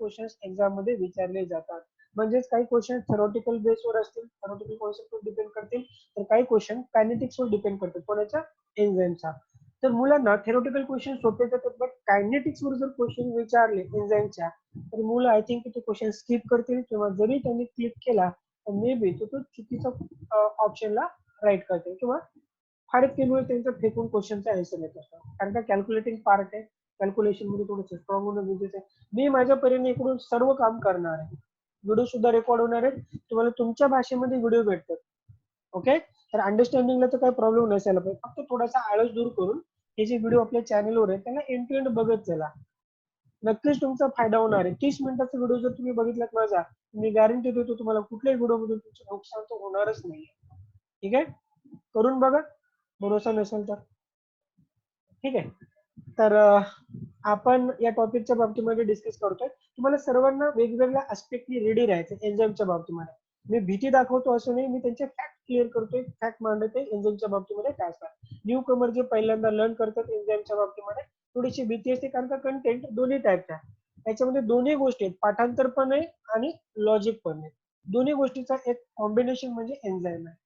Questions exam मध्ये विचारले जातात. म्हणजेच काही क्वेश्चन थेरॉटिकल बेसवर असतील, थेरॉटिकल कॉन्सेप्टवर डिपेंड करतील, तर काही क्वेश्चन कायनेटिक्सवर डिपेंड करतील, कोणाच्या एन्झाईमचा. तर मुलांना थेरॉटिकल क्वेश्चन सोपे जातात, बट कायनेटिक्सवर जर क्वेश्चन विचारले एन्झाईमच्या, तर मुलं आय थिंक ते क्वेश्चन स्किप करतील, किंवा जरी त्यांनी क्लिक केला तर मे बी तो चुकीचा ऑप्शनला राईट करतील, किंवा फार केल्यामुळे त्यांचं फेकून क्वेश्चनचा आन्सर येत असतो. कारण का कॅल्क्युलेटिंग पार्ट आहे, कॅल्क्युलेशन मध्ये थोडंसं स्ट्रॉंग होणं गरजेचं आहे. मी माझ्या परीने इकडून सर्व काम करणार आहे, व्हिडिओ सुद्धा रेकॉर्ड होणार आहे, तुम्हाला तुमच्या भाषेमध्ये व्हिडिओ भेटतात. ओके, तर अंडरस्टँडिंगला तर काही प्रॉब्लेम नसायला पाहिजे, फक्त थोडासा आळस दूर करून हे जे व्हिडिओ आपल्या चॅनलवर आहे त्यांना एंड टू एंड बघत चला, नक्कीच तुमचा फायदा होणार आहे. 30 मिनिटाचा व्हिडिओ जर तुम्ही बघितलात माझा, मी गॅरंटी देतो तुम्हाला कुठल्याही व्हिडिओ मधून तुमचं नुकसान तर होणारच नाही. ठीक आहे, करून बघा, भरोसा नसेल तर. ठीक आहे, तर आपण या टॉपिकच्या बाबतीमध्ये डिस्कस करतोय. तुम्हाला सर्वांना वेगवेगळ्या आस्पेक्टनी रेडी राहायचं एन्झाईमच्या बाबतीमध्ये. मी भीती दाखवतो असं नाही, मी त्यांचे फॅक्ट क्लिअर करतोय, फॅक्ट मांडतोय एन्झाईमच्या बाबतीमध्ये काय असतात. न्यू कमर जे पहिल्यांदा लर्न करतात एन्झाईमच्या बाबतीमध्ये थोडीशी भीती असते, कारण का कंटेंट दोन्ही टाईपचा आहे. याच्यामध्ये दोन्ही गोष्टी आहेत, पाठांतर पण आहे आणि लॉजिक पण आहे. दोन्ही गोष्टीचा एक कॉम्बिनेशन म्हणजे एन्झाईम आहे.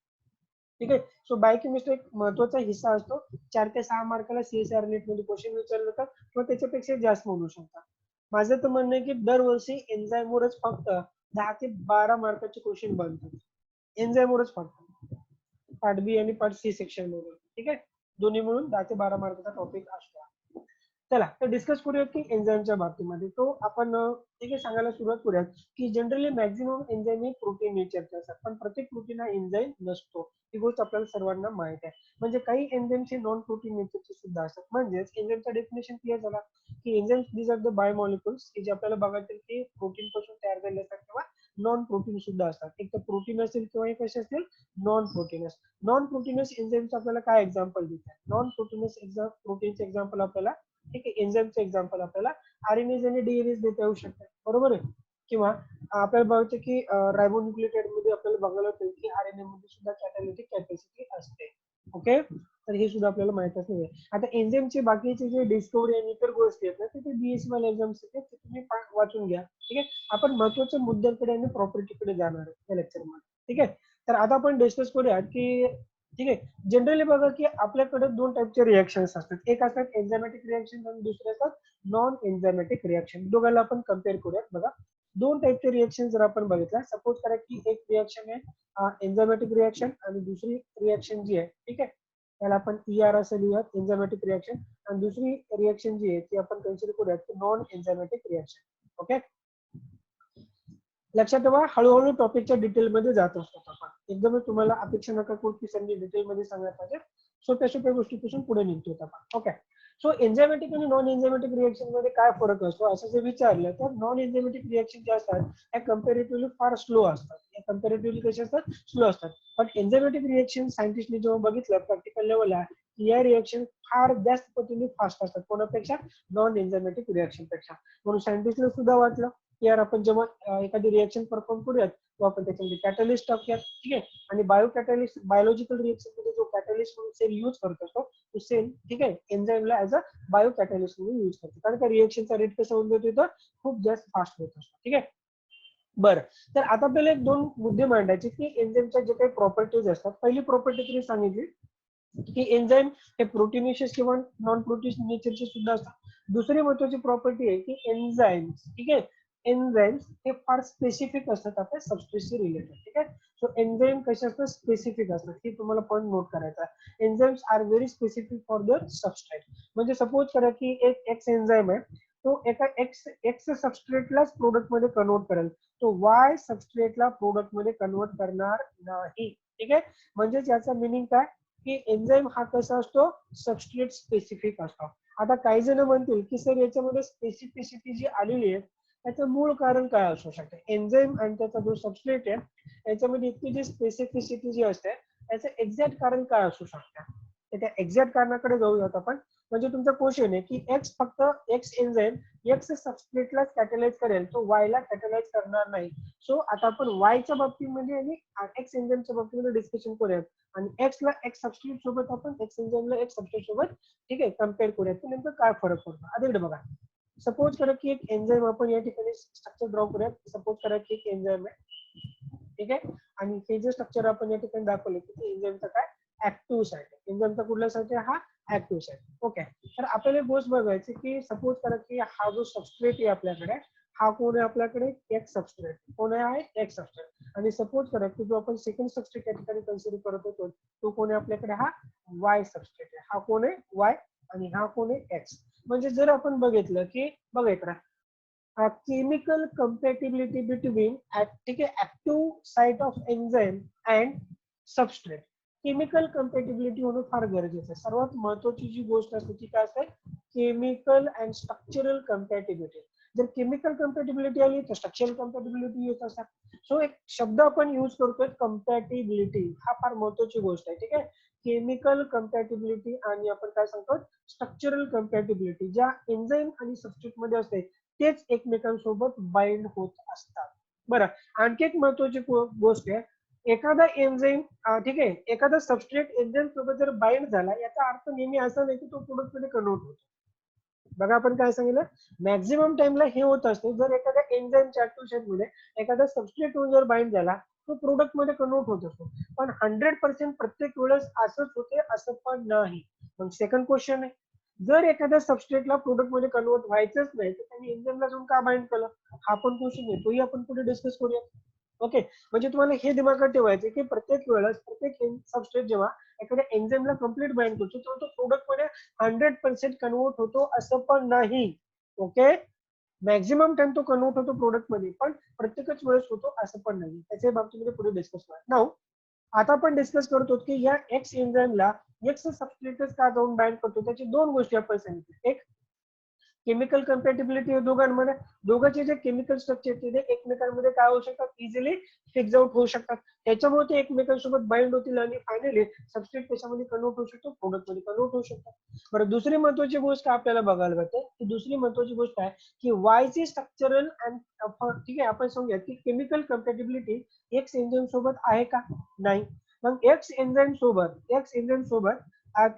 ठीक आहे, सो बायोकेमिस्ट्री एक महत्वाचा हिस्सा असतो. 4 ते 6 मार्काला सीएसआर नेट मध्ये क्वेश्चन विचारले जातात, किंवा त्याच्यापेक्षा जास्त म्हणू शकता. माझं तर म्हणणं आहे की दरवर्षी एन्झाईमवरच फक्त 10 ते 12 मार्काचे क्वेश्चन बनतात, एन्झाईमवरच फक्त, पार्ट बी आणि पार्ट सी सेक्शन मध्ये. ठीक आहे, दोन्ही मिळून 10 ते 12 मार्काचा टॉपिक असतो. चला तर डिस्कस करूयात की एन्झाईमच्या बाबतीमध्ये. तो आपण ठीक आहे सांगायला सुरुवात करूयात की जनरली मॅक्झिमम एन्झाईम हे प्रोटीन नेचरचे असतात, पण प्रत्येक प्रोटीन हा एन्झाईम नसतो, ही गोष्ट आपल्याला सर्वांना माहित आहे. म्हणजे काही एन्झाईम्स हे नॉन प्रोटीन नेचरचे सुद्धा असतात. म्हणजेच एन्झाईमचा डेफिनेशन क्लिअर झाला की enzymes these are the biomolecules की जे आपल्याला बघायचे की प्रोटीन पासून तयार झालेले असतात, किंवा नॉन प्रोटीन सुद्धा असतात. एक तर प्रोटीन असेल किंवा एक कसे असतील नॉन प्रोटीनस. नॉन प्रोटीनस एन्झाईमचं आपल्याला काय एक्झाम्पल देतात, नॉन प्रोटीनस प्रोटीनचे एक्झाम्पल आपल्याला, ठीक आहे, एन्झाईमचे एक्झाम्पल आपल्याला आरएनएज आणि डीएनएज देता येऊ शकतात, बरोबर आहे. किंवा आपल्याला बघायचं की रायबोन्यूक्लियोटाइड मध्ये आपल्याला बघायला मिळेल की आरएनए मध्ये सुद्धा कॅटॅलिटिक कॅपॅसिटी असते. ओके, तर हे सुद्धा आपल्याला माहित असणे. आता एन्झाईमचे बाकीचे जे डिस्कवरी आणि इतर गोष्टी आहेत ना, ते बीएससी वाले एक्झाम्स आहेत, ते तुम्ही वाचून घ्या. ठीक आहे, आपण महत्वाच्या मुद्द्यांकडे आणि प्रॉपर्टीकडे जाणार आहे या लेक्चरमध्ये. ठीक आहे, तर आता आपण डिस्कस करूया की, ठीक आहे, जनरली बघा की आपल्याकडे दोन टाईपचे रिएक्शन्स असतात, एक असतात एन्झायमॅटिक रिएक्शन आणि दुसरे असतात नॉन एन्झायमॅटिक रिएक्शन. दोघांना आपण कम्पेअर करूयात. बघा, दोन टाईपचे रिएक्शन जर आपण बघितला, सपोज करा की एक रिएक्शन आहे एन्झायमॅटिक रिएक्शन, आणि दुसरी रिएक्शन जी आहे, ठीक आहे, त्याला आपण ER असं लिहूयात, एन्झायमॅटिक रिएक्शन. आणि दुसरी रिएक्शन जी आहे ती आपण कन्सिडर करूयात की नॉन एन्झायमॅटिक रिएक्शन. ओके, लक्षात ठेवा, हळूहळू टॉपिकच्या डिटेलमध्ये जात असतो आपण, एकदम तुम्हाला अपेक्षा नका करू की संधी डिटेलमध्ये सांगायला पाहिजे, सोप्या सोप्या गोष्टीपासून पुढे निघतो आपण. ओके, सो एन्झायमॅटिक आणि नॉन एन्झायमॅटिक रिएक्शन मध्ये काय फरक असतो असं जर विचारलं तर नॉन एन्झायमॅटिक रिएक्शन जे असतात त्या कम्पॅरेटिव्हली फार स्लो असतात, या कम्पॅरेटिव्हली कसे असतात, स्लो असतात. पण एन्झायमॅटिक रिएक्शन सायंटिस्टने जेव्हा बघितलं प्रॅक्टिकल लेवलला, या रिएक्शन फार जास्त पद्धतीने फास्ट असतात कोणापेक्षा, नॉन एन्झायमॅटिक रिएक्शन पेक्षा. म्हणून सायंटिस्टला सुद्धा वाटलं की यार आपण जेव्हा एखादी रिएक्शन परफॉर्म करूयात तेव्हा आपण त्याच्यामध्ये कॅटलिस्ट टाकूयात. ठीक आहे, आणि बायो कॅटलिस्ट, बायोलॉजिकल रिएक्शन मध्ये जो कॅटलिस्ट म्हणून सेल यूज करत असतो तो सेल, ठीक आहे, एन्झाईमला ऍज अ बायो कॅटलिस्ट म्हणून यूज करतो, कारण का रिएक्शनचा रेट कसा होऊन जातो, खूप जास्त फास्ट होत असतो. ठीक आहे, बरं, तर आता आपल्याला एक दोन मुद्दे मांडायचे की एन्झाईमच्या जे काही प्रॉपर्टीज असतात. पहिली प्रॉपर्टी तुम्ही सांगितली की एन्झाईम हे प्रोटीनेशियस किंवा नॉन प्रोटीन नेचरचे सुद्धा असतात. दुसरी महत्वाची प्रॉपर्टी आहे की एन्झाईम, ठीक आहे, एन्झाईम्स हे फार स्पेसिफिक असतात आपल्या सबस्ट्रेटशी रिलेटेड. ठीक आहे, सो एन्झाईम कसे असतात, स्पेसिफिक असतात, हे तुम्हाला पॉईंट नोट करायचा आहे. Enzymes are very specific for their substrate. म्हणजे सपोज करा की एक एक्स एन्झाईम आहे, तो एका एक्स सबस्ट्रेटलाच प्रोडक्ट मध्ये कन्वर्ट करेल, तो वाय सबस्ट्रेटला प्रोडक्ट मध्ये कन्वर्ट करणार नाही. ठीक आहे, म्हणजेच याचा मिनिंग काय की एन्झाईम हा कसा असतो, सबस्ट्रेट स्पेसिफिक असतो. आता काही जण म्हणतील की सर याच्यामध्ये स्पेसिफिसिटी जी आलेली आहे त्याचं मूळ कारण काय असू शकते, एन्झाईम आणि त्याचा जो सबस्ट्रेट आहे याच्यामध्ये इतकी जी स्पेसिफिसिटी जी असते त्याचं एक्झॅक्ट कारण काय असू शकतं, तर त्या एक्झॅक्ट कारणाकडे जाऊयात आपण. म्हणजे तुमचा क्वेश्चन आहे की एक्स फक्त एक्स एन्झाईम एक्स सबस्ट्रेटलाच कॅटलाइज करेल, तो वाय ला कॅटलाइज करणार नाही. सो आता आपण वायच्या बाबतीमध्ये आणि एक्स एन्झाईमच्या बाबतीमध्ये डिस्कशन करूयात, आणि एक्स ला एक्स सबस्ट्रेट सोबत आपण एक्स एन्झाईमला एक्स सबस्ट्रेट सोबत, ठीक आहे, कम्पेअर करूयात की नेमकं काय फरक पडतो. आता इकडे बघा, सपोज करा की एक एन्झाईम आपण या ठिकाणी स्ट्रक्चर ड्रॉ करूया. सपोज करा की एक एन्झाईम आहे, ठीक आहे, आणि हे जे स्ट्रक्चर आपण या ठिकाणी दाखवले की एन्झाईमचा काय ऍक्टिव्ह साइट आहे. एन्झाईमचा कुठला साइट आहे, हा ऍक्टिव्ह साइट. ओके, तर आपल्याला गोष्ट बघायची की सपोज करा की हा जो सबस्ट्रेट आहे आपल्याकडे, हा कोण आहे आपल्याकडे, एक सबस्ट्रेट. कोण आहे, एक सबस्ट्रेट. आणि सपोज करा की जो आपण सेकंड सबस्ट्रेट या ठिकाणी कन्सिडर करत होतो तो कोण आहे आपल्याकडे, हा वाय सबस्ट्रेट आहे. हा कोण आहे, वाय, आणि हा कोण आहे, एक्स. म्हणजे जर आपण बघितलं की बघायचं राहा, chemical compatibility between ठीक आहे active site of enzyme and substrate. Chemical compatibility होणं फार गरजेचं आहे. सर्वात महत्वाची जी गोष्ट असते ती काय असते, केमिकल अँड स्ट्रक्चरल कम्पॅटिबिलिटी. जर केमिकल कम्पॅटिबिलिटी आली तर स्ट्रक्चरल कम्पॅटिबिलिटी येत असतात. सो एक शब्द आपण युज करतोय कम्पॅटिबिलिटी, हा फार महत्वाची गोष्ट आहे. ठीक आहे, केमिकल कम्पॅटिबिलिटी आणि आपण काय सांगतो स्ट्रक्चरल कम्पॅटिबिलिटी. ज्या एन्झाईम आणि सबस्ट्रेट मध्ये असते तेच एकमेकांसोबत बाइंड होत असतात. बरं, आणखी एक महत्वाची गोष्ट आहे, एखादा एन्झाईम ठीक आहे एखादा सबस्ट्रेट एन्झाईम सोबत जर बाइंड झाला याचा अर्थ नेहमी असा नाही की तो प्रोडक्ट मध्ये कन्वर्ट होतो. बघा आपण काय सांगितलं, मॅक्झिमम टाइमला हे होत असते जर एखाद्या एन्झाईमच्या ऍक्टिव्ह साइट मध्ये एखादा सबस्ट्रेट जर बाइंड झाला तो प्रोडक्ट मध्ये कन्वर्ट होत असतो. पण 100% प्रत्येक वेळेस असंच होते असं पण नाही. मग सेकंड क्वेश्चन आहे, जर एखाद्या सबस्ट्रेटला प्रोडक्ट मध्ये कन्वर्ट व्हायचंच नाही तर त्यांनी एन्झाईमला जाऊन का बाइंड केलं, हा पण क्वेश्चन आहे, तोही आपण पुढे डिस्कस करूया. ओके, म्हणजे तुम्हाला हे दिमागात ठेवायचं की प्रत्येक वेळेस प्रत्येक सबस्ट्रेट जेव्हा एखाद्या एन्झाईमला कम्प्लीट बाइंड करतो तेव्हा तो प्रोडक्ट मध्ये 100% कन्वर्ट होतो असं पण नाही. ओके, मॅक्झिमम टाइम तो कन्वर्ट होतो प्रोडक्ट मध्ये, पण प्रत्येकच वेळेस होतो असं पण नाही. त्याच्या बाबतीमध्ये पुढे डिस्कस करूया. नाउ आता आपण डिस्कस करतो की या एक्स एन्झाईमला एक्स सबस्ट्रेटच का जाऊन बाइंड करतो, त्याची दोन गोष्टी आपण सांगितल्या. एक, केमिकल कम्पॅटिबिलिटी दोघांमध्ये, दोघांचे जे केमिकल स्ट्रक्चर ते एकमेकांमध्ये काय होऊ शकतात, इझिली फिक्स आउट होऊ शकतात. त्याच्यामुळे ते एकमेकांसोबत बाइंड होतील आणि फायनली सबस्ट्रेट त्याच्यामध्ये कन्वर्ट होऊ शकतो, प्रोडक्ट मध्ये कन्वर्ट होऊ शकतो. बरं, दुसरी महत्वाची गोष्ट आपल्याला बघायला भेटते की दुसरी महत्वाची गोष्ट आहे की वायची स्ट्रक्चरल अँड ठीक आहे आपण सांगूया की केमिकल कम्पॅटिबिलिटी एक्स एन्झाईम सोबत आहे का, नाही. मग एक्स एन्झाईम सोबत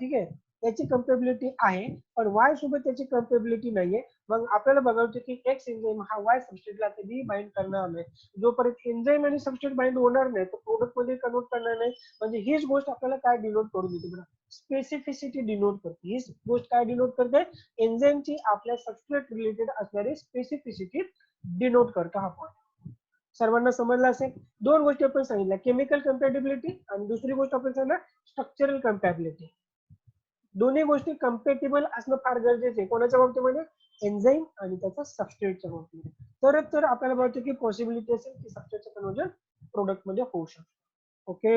ठीक आहे त्याची कम्पॅबिलिटी आहे, पण वाय सोबत त्याची कम्पॅबिलिटी नाहीये. मग आपल्याला बघायचं की एक्स एन्झाईम हा वाय सबस्ट्रेटला कधी बाइंड करणार नाही. जोपर्यंत एन्झाईम आणि सबस्ट्रेट बाइंड होणार नाही तर प्रोडक्ट मध्ये कन्वर्ट करणार नाही. म्हणजे हीच गोष्ट आपल्याला काय डिनोट करून देते बघा, स्पेसिफिसिटी डिनोट करते. हीच गोष्ट काय डिनोट करते, एन्झाईमची आपल्या सबस्ट्रेट रिलेटेड असणारी स्पेसिफिसिटी डिनोट करतो हा पॉईंट. सर्वांना समजला असेल. दोन गोष्टी आपण सांगितल्या, केमिकल कम्पॅटिबिलिटी आणि दुसरी गोष्ट आपण सांगितलं स्ट्रक्चरल कम्पॅबिलिटी. दोन्ही गोष्टी कम्पॅटिबल असणं फार गरजेचं आहे. कोणाच्या बाबतीमध्ये, एन्झाईम आणि त्याच्या सबस्ट्रेटच्या बाबतीमध्ये. तरच तर आपल्याला बघतो की पॉसिबिलिटी असेल की सबस्ट्रेटचं कन्वर्जन प्रोडक्ट मध्ये होऊ शकतो. ओके,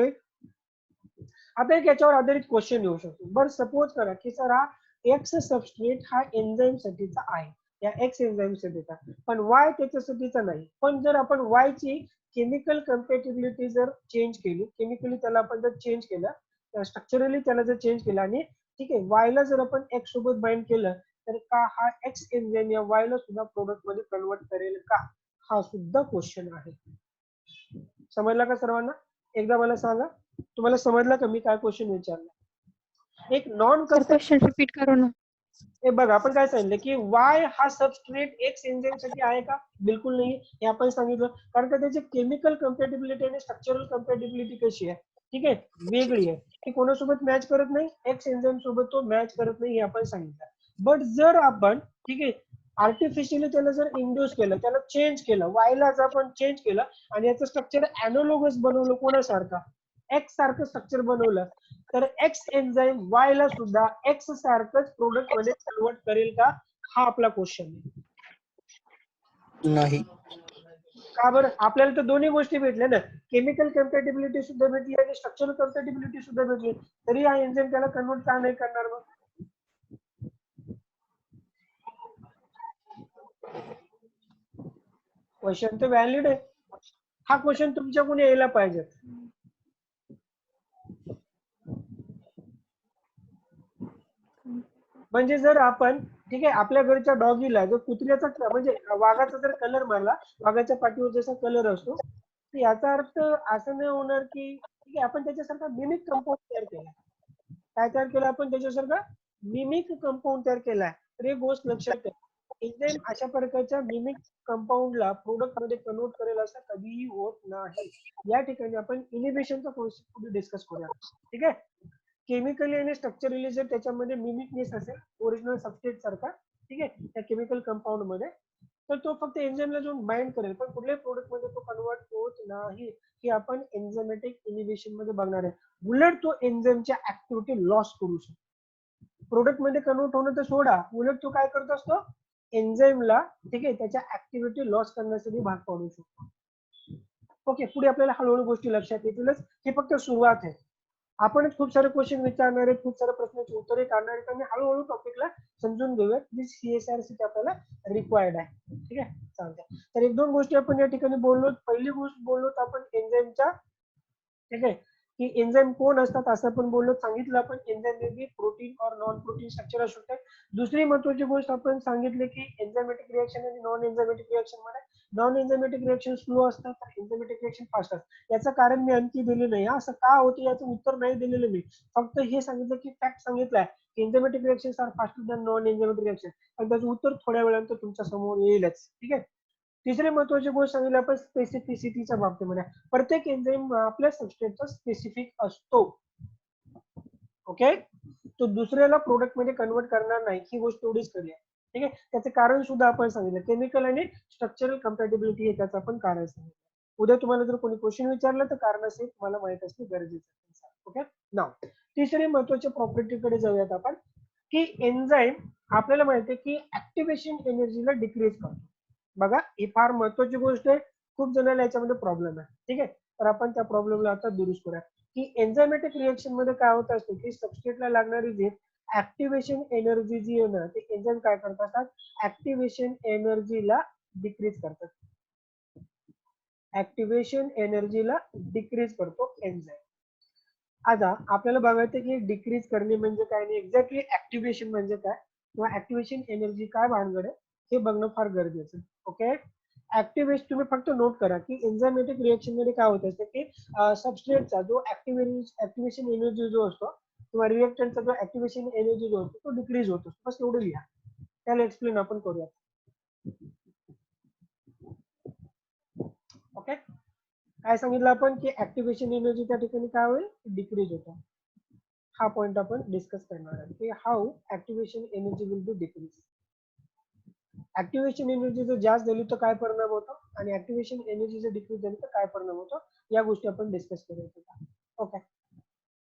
आता एक याच्यावर आधारित क्वेश्चन येऊ शकतो. बरं, सपोज करा की सर हा एक्स सबस्ट्रेट हा एन्झाईम साठीचा आहे, या एक्स एन्झाईम साठीचा, पण वाय त्याच्यासाठीचा नाही. पण जर आपण वाय ची केमिकल कम्पॅटिबिलिटी जर चेंज केली, केमिकली त्याला आपण जर चेंज केलं, स्ट्रक्चरली त्याला जर चेंज केलं आणि ठीक आहे वायला जर आपण एक्स सोबत बाइंड केलं तर का हा एक्स एन्झाईम या वायला सुद्धा प्रोडक्ट मध्ये कन्वर्ट करेल का, हा सुद्धा क्वेश्चन आहे. समजला का सर्वांना, एकदा मला सांगा तुम्हाला समजला का मी काय क्वेश्चन विचारला. एक नॉन क्वेश्चन रिपीट करो ना. हे बघा आपण काय सांगितलं की वाय हा सबस्ट्रेट एक्स एन्झाईम साठी आहे का, बिलकुल नाही हे आपण सांगितलं. कारण का त्याची केमिकल कम्पॅटिबिलिटी आणि स्ट्रक्चरल कम्पॅटिबिलिटी कशी आहे, ठीक आहे, वेगळी आहे. ती कोणासोबत मॅच करत नाही, एक्स एन्झाईम सोबत तो मॅच करत नाही हे आपण सांगितलं. बट जर आपण ठीक आहे आर्टिफिशियली त्याला जर इंड्यूस केलं, त्याला चेंज केलं, वायला जर आपण चेंज केलं आणि याचं स्ट्रक्चर अॅनालोगस बनवलं, कोणासारखा, एक्स सारखं स्ट्रक्चर बनवलं, तर एक्स एन्झाईम वाय ला सुद्धा एक्स सारखंच प्रोडक्ट मध्ये कन्वर्ट करेल का, हा आपला क्वेश्चन आहे. नाही. का बरं, आपल्याला तर दोन्ही गोष्टी भेटल्या ना, केमिकल कम्पॅटिबिलिटी सुद्धा भेटली आणि स्ट्रक्चरल कम्पॅटिबिलिटी सुद्धा भेटली, तरी हा एन्झाईम त्याला कन्वर्ट का नाही करणार मग. क्वेश्चन तर व्हॅलिड आहे, हा क्वेश्चन तुमच्याकडून यायला पाहिजे. म्हणजे जर आपण ठीक आहे आपल्या घरच्या डॉगीला जर कुत्र्याचा म्हणजे वाघाचा जर कलर मारला, वाघाच्या पाठीवर जसा कलर असतो, तर याचा अर्थ असं नाही होणार की ठीक आहे आपण त्याच्यासारखा मिमिक कंपाऊंड तयार केला. काय तयार केलं आपण त्याच्यासारखा मिमिक कंपाऊंड तयार केलाय. तर एक गोष्ट लक्षात ठेवा, एन्झाईम अशा प्रकारच्या मिमिक कंपाऊंडला प्रोडक्ट मध्ये कन्वर्ट करेल असं कधीही होत नाही. या ठिकाणी आपण इनिबिशनचा कॉन्सेप्ट पुढे डिस्कस करूया. ठीक आहे. केमिकली आणि स्ट्रक्चरली जर त्याच्यामध्ये मिमिकनेस असेल ओरिजिनल सबस्ट्रेट सारखा, ठीक आहे, त्या केमिकल कंपाऊंड मध्ये, तर तो फक्त एन्झाईमला जाऊन बाइंड करेल, पण कुठल्याही प्रोडक्ट मध्ये तो कन्वर्ट होत नाही. हे आपण एन्झायमॅटिक इनिबिशन मध्ये बघणार आहे. उलट तो एन्झाईमच्या ऍक्टिव्हिटी लॉस करू शकतो. प्रोडक्ट मध्ये कन्वर्ट होणं तर सोडा, उलट तो काय करत असतो, एन्झाईमला, ठीक आहे, त्याच्या ऍक्टिव्हिटी लॉस करण्यासाठी भाग पाडू शकतो. ओके, पुढे आपल्याला हळूहळू गोष्टी लक्षात येतीलच. हे फक्त सुरुवात आहे. आपण खूप सारे क्वेश्चन विचारणार आहे, खूप साऱ्या प्रश्नांची उत्तरे काढणार आहेत आणि हळूहळू टॉपिकला समजून घेऊयात जी CSRC आपल्याला रिक्वायर्ड आहे. ठीक आहे, चालतंय. तर एक दोन गोष्टी आपण या ठिकाणी बोललो. पहिली गोष्ट बोललो आपण एन्झाईमच्या, ठीक आहे, की एन्झाईम कोण असतात असं पण बोललो, सांगितलं आपण एन्झाईम मे बी प्रोटीन और नॉन प्रोटीन स्ट्रक्चर असू शकते. दुसरी महत्वाची गोष्ट आपण सांगितले की एन्झायमॅटिक रिएक्शन आणि नॉन एन्झायमॅटिक रिएक्शन मध्ये नॉन एन्झायमॅटिक रिएक्शन स्लो असतात तर एन्झायमॅटिक रिएक्शन फास्ट असतात. याचं कारण मी आणखी दिले नाही, असं का होतं याचं उत्तर नाही दिलेलं मी, फक्त हे सांगितलं की फॅक्ट सांगितलंय enzymatic reaction are faster than non enzymatic reaction, आणि त्याचं उत्तर थोड्या वेळानंतर तुमच्या समोर येईलच. ठीक आहे. तिसरी महत्वाची गोष्ट सांगितली आपण स्पेसिफिसिटीच्या बाबतीमध्ये, प्रत्येक एन्झाईम आपल्या सबस्ट्रेटचा स्पेसिफिक असतो. ओके, तो दुसऱ्याला प्रोडक्ट मध्ये कन्वर्ट करणार नाही, ही गोष्ट एवढीच कळली आहे. ठीक आहे. त्याचे कारण सुद्धा आपण सांगितलं, केमिकल आणि स्ट्रक्चरल कम्पॅटिबिलिटी हे त्याचं आपण कारण सांगितलं. उद्या तुम्हाला जर कोणी क्वेश्चन विचारलं तर कारण असेल तुम्हाला माहित असणे गरजेचं आहे. ओके, नाव तिसरी महत्वाच्या प्रॉपर्टीकडे जाऊयात आपण, की एन्झाईम आपल्याला माहिती आहे की ऍक्टिव्हेशन एनर्जीला डिक्रीज करतो. बघा, ही फार महत्वाची गोष्ट आहे. खूप जणांना याच्यामध्ये प्रॉब्लेम आहे. ठीक आहे, तर आपण त्या प्रॉब्लेमला आता दुरुस्त करूया. की एन्झायमॅटिक रिएक्शन मध्ये काय होत असते की सबस्ट्रेटला लागणारी जी ऍक्टिव्हेशन एनर्जी जी आहे ना, ते एन्झाईम काय करत असतात, ऍक्टिव्हेशन एनर्जीला डिक्रीज करतात. ऍक्टिव्हेशन एनर्जीला डिक्रीज करतो एन्झाईम. आता आपल्याला बघायचं की डिक्रीज करणे म्हणजे काय आणि एक्झॅक्टली ऍक्टिव्हेशन म्हणजे काय किंवा ऍक्टिव्हेशन एनर्जी काय भानगड आहे हे बघणं फार गरजेचं आहे. ओके, ऍक्टिव्हेशन तुम्ही फक्त नोट करा की एन्झायमॅटिक रिएक्शन मध्ये काय होत असतं की सबस्ट्रेटचा जो ऍक्टिव्हेशन एनर्जी जो असतो किंवा रिएक्टंटचा जो ऍक्टिव्हेशन एनर्जी जो असतो तो डिक्रीज होतो. बस एवढं लिहा, त्याला एक्सप्लेन आपण करूया. ओके, काय सांगितलं आपण की ऍक्टिव्हेशन एनर्जी त्या ठिकाणी काय होईल, डिक्रीज होतो. हा पॉइंट आपण डिस्कस करणार आहे की how activation energy will be decrease. Activation energy जर जास्त झाली तर काय परिणाम होतो आणि ऍक्टिव्हेशन एनर्जी जर डिक्रीज झाली तर काय परिणाम होतो, या गोष्टी आपण डिस्कस करूया. ओके,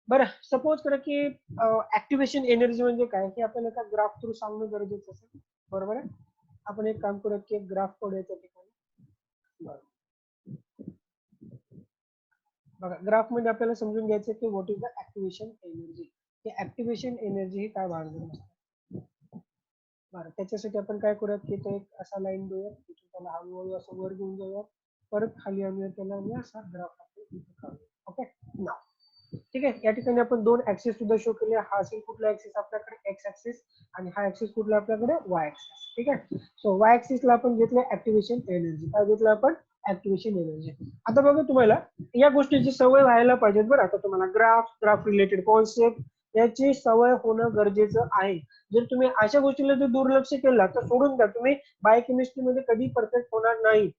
बरं, सपोज करा की ऍक्टिव्हेशन एनर्जी म्हणजे काय हे आपल्याला एका ग्राफ थ्रू सांगणं गरजेचं असेल. बरोबर आहे. आपण एक काम करूया की एक ग्राफ काढूया त्या ठिकाणी. बघा, ग्राफ मध्ये आपल्याला समजून घ्यायचं की what is the activation energy. की ऍक्टिव्हेशन एनर्जी ही काय भानगड असते. बरं, त्याच्यासाठी आपण काय करूयात की तो एक असा लाईन देऊयात, तिथून त्याला हळूहळू असं वर घेऊन जाऊयात, परत खाली आणूया त्याला आणि असा ग्राफ आपण इथे काढूया. ओके, नाव ठीक आहे. या ठिकाणी आपण दोन ऍक्सिस सुद्धा शो केले. हा असेल कुठला ऍक्सिस आपल्याकडे, एक्स ऍक्सिस, आणि हा ऍक्सिस कुठला आपल्याकडे, वाय ऍक्सिस. ठीक आहे. सो वाय ऍक्सिसला आपण घेतलं ऍक्टिव्हेशन एनर्जी. काय घेतलं आपण, ऍक्टिव्हेशन एनर्जी. आता बघा, तुम्हाला या गोष्टीची सवय व्हायला पाहिजे. बरं, आता तुम्हाला ग्राफ रिलेटेड कॉन्सेप्ट याची सवय होणं गरजेचं आहे. जर तुम्ही अशा गोष्टीला जर दुर्लक्ष केला तर सोडून द्या, तुम्ही बायोकेमिस्ट्री मध्ये कधी परफेक्ट होणार नाही.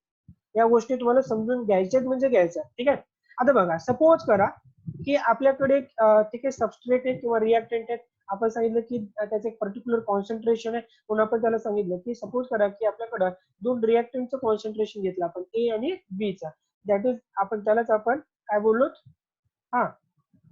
या गोष्टी तुम्हाला समजून घ्यायच्याच म्हणजे घ्यायच्या. ठीक आहे. आता बघा, सपोज करा की आपल्याकडे ठीक आहे सबस्ट्रेट आहे किंवा रिएक्टंट आहे. आपण सांगितलं की त्याचं एक पर्टिक्युलर कॉन्सन्ट्रेशन आहे, म्हणून आपण त्याला सांगितलं की सपोज करा की आपल्याकडे दोन रिएक्टंटचं कॉन्सन्ट्रेशन घेतलं आपण, ए आणि बी चा. दॅट इज आपण त्यालाच आपण काय बोललो, हा,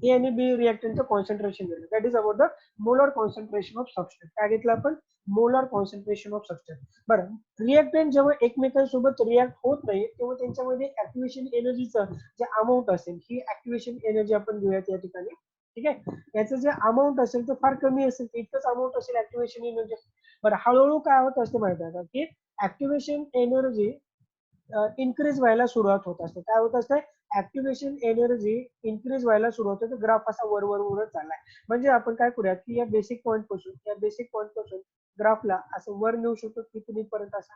ए आणि बी रिएक्टंटचं कॉन्सन्ट्रेशन घेतलं. That is about the molar concentration of substrate. काय घेतलं आपण, मोलर कॉन्सन्ट्रेशन ऑफ सबस्ट्रेट. बरं, रिएक्टंट जेव्हा एकमेकांसोबत रिॲक्ट होत नाही तेव्हा त्यांच्यामध्ये ऍक्टिव्हेशन एनर्जीचं जे अमाऊंट असेल ही ऍक्टिव्हेशन एनर्जी आपण घेऊयात या ठिकाणी. ठीक आहे. याचं जे अमाऊंट असेल तर फार कमी असेल, इतकंच अमाऊंट असेल ऍक्टिव्हेशन एनर्जी. बरं, हळूहळू काय होत असते माहिती आहे का की ऍक्टिव्हेशन एनर्जी इन्क्रीज व्हायला सुरुवात होत असते. काय होत असते, ऍक्टिव्हेशन एनर्जी इन्क्रीज व्हायला सुरुवात होते. ग्राफ असा वर चाललाय. म्हणजे आपण काय करूया की या बेसिक पॉईंट पासून ग्राफला असं वर नेऊ शकतो किती पर्यंत असा.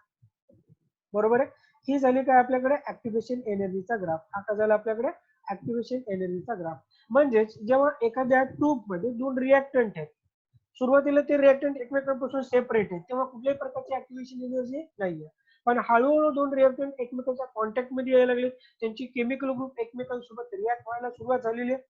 बरोबर आहे. ही झाली काय आपल्याकडे ऍक्टिव्हेशन एनर्जीचा ग्राफ. हा काय झाला आपल्याकडे, ऍक्टिव्हेशन एनर्जीचा ग्राफ. म्हणजेच जेव्हा एखाद्या ट्यूब मध्ये दोन रिएक्टंट आहेत, सुरुवातीला ते रिएक्टंट एकमेकांपासून सेपरेट आहे तेव्हा कुठल्याही प्रकारची ऍक्टिव्हेशन एनर्जी नाहीये, पण हळूहळू दोन रिएक्टंट एकमेकांच्या कॉन्टॅक्ट मध्ये यायला लागले, त्यांची केमिकल ग्रुप एकमेकांसोबत रिॲक्ट व्हायला सुरुवात झालेली आहे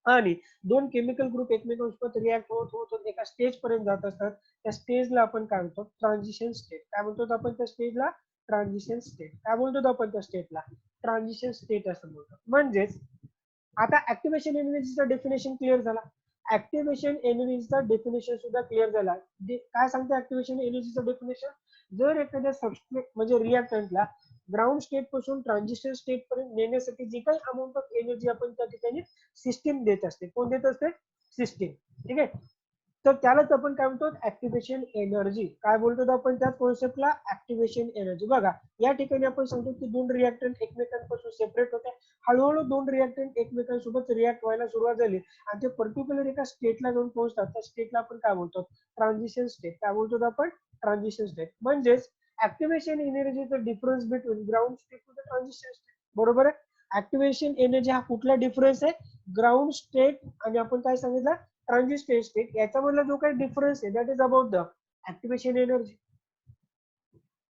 आणि दोन केमिकल ग्रुप एकमेकांसोबत रिॲक्ट होत होत होत एका स्टेज पर्यंत जात असतात. त्या स्टेजला आपण काय म्हणतो, ट्रान्झिशन स्टेट. काय म्हणतो आपण त्या स्टेजला? Transition state. काय बोलतो आपण त्या स्टेटला? ट्रान्झिशन स्टेट असं बोलतो. म्हणजेच आता ऍक्टिव्हेशन एनर्जीचा डेफिनेशन क्लिअर झाला. ऍक्टिव्हेशन एनर्जीचा डेफिनेशन सुद्धा क्लिअर झाला. काय सांगते ऍक्टिव्हेशन एनर्जीचं डेफिनेशन? जर एखाद्या सबस्ट्रेट म्हणजे रिएक्टंटला ग्राउंड स्टेट पासून ट्रान्झिशन स्टेट पर्यंत नेण्यासाठी जी काही अमाऊंट ऑफ एनर्जी आपण त्या ठिकाणी सिस्टीम देत असते. कोण देत असते? सिस्टीम. ठीक आहे, तर त्यालाच आपण काय म्हणतो? Activation energy. काय बोलतो आपण त्या कॉन्सेप्टला? Activation energy. बघा या ठिकाणी आपण सांगतो की दोन रिएक्टंट एकमेकांपासून सेपरेट होते, हळूहळू दोन रिएक्टंट एकमेकांसोबत रिॲक्ट व्हायला सुरुवात झाली आणि ते पर्टिक्युलर एका स्टेटला जाऊन पोहोचतात. त्या स्टेटला आपण काय बोलतो? Transition state. काय बोलतो आपण? Transition state. म्हणजेच ऍक्टिव्हेशन एनर्जीचा difference between ground state to the transition state. बरोबर आहे. ऍक्टिव्हेशन एनर्जी हा कुठला डिफरन्स आहे? ग्राउंड स्टेट आणि आपण काय सांगितलं? Transition state. याच्यामधला जो काही डिफरन्स आहे that is about the activation energy.